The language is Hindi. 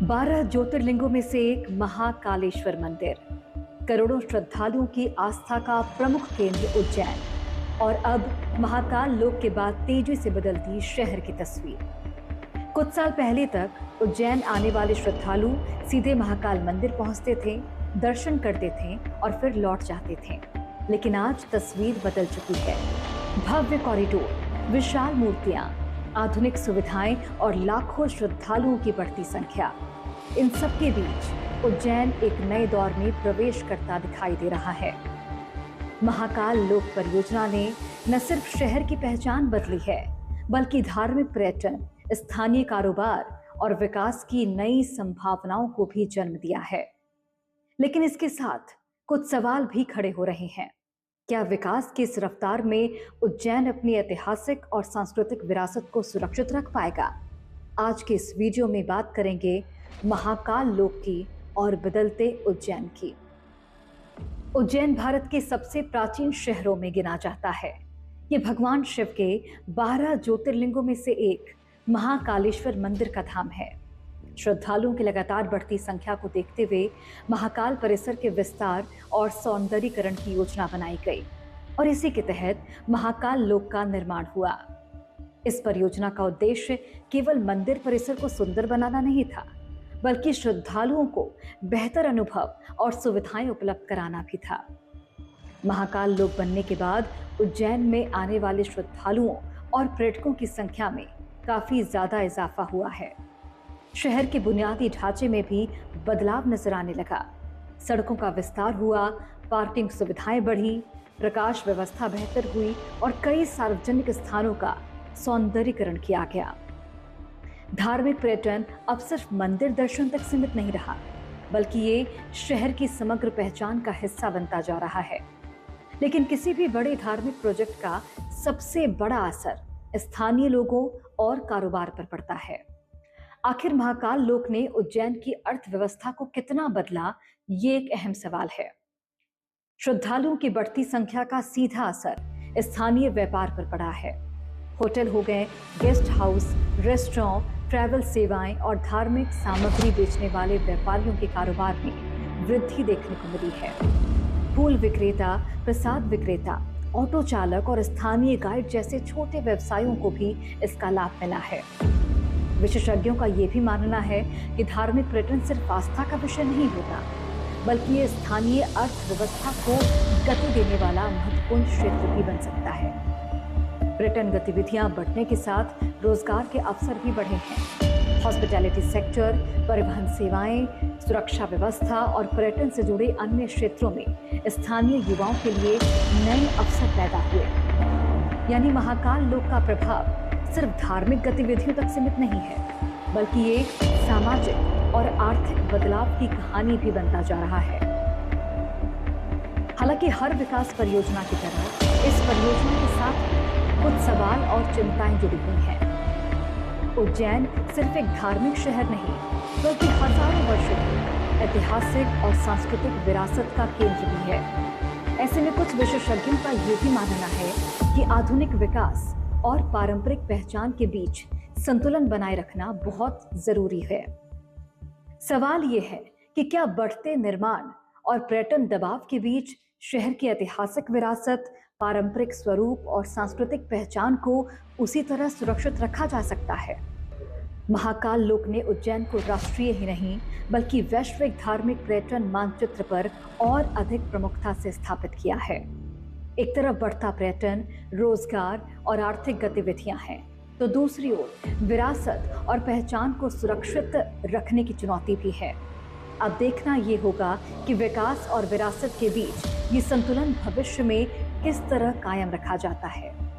12 ज्योतिर्लिंगों में से एक महाकालेश्वर मंदिर, करोड़ों श्रद्धालुओं की आस्था का प्रमुख केंद्र उज्जैन और अब महाकाल लोक के बाद तेजी से बदलती शहर की तस्वीर। कुछ साल पहले तक उज्जैन आने वाले श्रद्धालु सीधे महाकाल मंदिर पहुंचते थे, दर्शन करते थे और फिर लौट जाते थे। लेकिन आज तस्वीर बदल चुकी है। भव्य कॉरिडोर, विशाल मूर्तियां, आधुनिक सुविधाएं और लाखों श्रद्धालुओं की बढ़ती संख्या, इन सब के बीच उज्जैन एक नए दौर में प्रवेश करता दिखाई दे रहा है। महाकाल लोक परियोजना ने न सिर्फ शहर की पहचान बदली है, बल्कि धार्मिक पर्यटन, स्थानीय कारोबार और विकास की नई संभावनाओं को भी जन्म दिया है। लेकिन इसके साथ कुछ सवाल भी खड़े हो रहे हैं। क्या विकास की इस रफ्तार में उज्जैन अपनी ऐतिहासिक और सांस्कृतिक विरासत को सुरक्षित रख पाएगा? आज के इस वीडियो में बात करेंगे महाकाल लोक की और बदलते उज्जैन की। उज्जैन भारत के सबसे प्राचीन शहरों में गिना जाता है। ये भगवान शिव के 12 ज्योतिर्लिंगों में से एक महाकालेश्वर मंदिर का धाम है। श्रद्धालुओं की लगातार बढ़ती संख्या को देखते हुए महाकाल परिसर के विस्तार और सौंदर्यीकरण की योजना बनाई गई और इसी के तहत महाकाल लोक का निर्माण हुआ। इस परियोजना का उद्देश्य केवल मंदिर परिसर को सुंदर बनाना नहीं था, बल्कि श्रद्धालुओं को बेहतर अनुभव और सुविधाएं उपलब्ध कराना भी था। महाकाल लोक बनने के बाद उज्जैन में आने वाले श्रद्धालुओं और पर्यटकों की संख्या में काफी ज्यादा इजाफा हुआ है। शहर के बुनियादी ढांचे में भी बदलाव नजर आने लगा। सड़कों का विस्तार हुआ, पार्किंग सुविधाएं बढ़ी, प्रकाश व्यवस्था बेहतर हुई और कई सार्वजनिक स्थानों का सौंदर्यीकरण किया गया। धार्मिक पर्यटन अब सिर्फ मंदिर दर्शन तक सीमित नहीं रहा, बल्कि ये शहर की समग्र पहचान का हिस्सा बनता जा रहा है। लेकिन किसी भी बड़े धार्मिक प्रोजेक्ट का सबसे बड़ा असर स्थानीय लोगों और कारोबार पर पड़ता है। आखिर महाकाल लोक ने उज्जैन की अर्थव्यवस्था को कितना बदला, ये एक अहम सवाल है। श्रद्धालुओं की बढ़ती संख्या का सीधा असर स्थानीय व्यापार पर पड़ा है। होटल हो गए, गेस्ट हाउस, रेस्टोरेंट, ट्रैवल सेवाएं और धार्मिक सामग्री बेचने वाले व्यापारियों के कारोबार में वृद्धि देखने को मिली है। फूल विक्रेता, प्रसाद विक्रेता, ऑटो चालक और स्थानीय गाइड जैसे छोटे व्यवसायों को भी इसका लाभ मिला है। विशेषज्ञों का ये भी मानना है कि धार्मिक पर्यटन सिर्फ आस्था का विषय नहीं होता, बल्कि ये स्थानीय अर्थव्यवस्था को गति देने वाला महत्वपूर्ण क्षेत्र भी बन सकता है। पर्यटन गतिविधियां बढ़ने के साथ रोजगार के अवसर भी बढ़े हैं। हॉस्पिटैलिटी सेक्टर, परिवहन सेवाएं, सुरक्षा व्यवस्था और पर्यटन से जुड़े अन्य क्षेत्रों में स्थानीय युवाओं के लिए नए अवसर पैदा हुए। यानी महाकाल लोक का प्रभाव सिर्फ धार्मिक गतिविधियों तक सीमित नहीं है, बल्कि ये सामाजिक और आर्थिक बदलाव की कहानी भी बनता जा रहा है। हालांकि हर विकास परियोजना की तरह इस परियोजना के साथ कुछ सवाल और चिंताएं जुड़ी हुई हैं। उज्जैन सिर्फ एक धार्मिक शहर नहीं, बल्कि हजारों वर्षों की ऐतिहासिक और सांस्कृतिक विरासत का केंद्र भी है। ऐसे में कुछ विशेषज्ञों का ये भी मानना है कि आधुनिक विकास और पारंपरिक पहचान के बीच संतुलन बनाए रखना बहुत जरूरी है। सवाल ये है कि क्या बढ़ते निर्माण और पर्यटन दबाव के बीच शहर की ऐतिहासिक विरासत, पारंपरिक स्वरूप और सांस्कृतिक पहचान को उसी तरह सुरक्षित रखा जा सकता है? महाकाल लोक ने उज्जैन को राष्ट्रीय ही नहीं, बल्कि वैश्विक धार्मिक पर्यटन मानचित्र पर और अधिक प्रमुखता से स्थापित किया है। एक तरफ बढ़ता पर्यटन, रोजगार और आर्थिक गतिविधियां हैं, तो दूसरी ओर विरासत और पहचान को सुरक्षित रखने की चुनौती भी है। अब देखना ये होगा कि विकास और विरासत के बीच ये संतुलन भविष्य में किस तरह कायम रखा जाता है।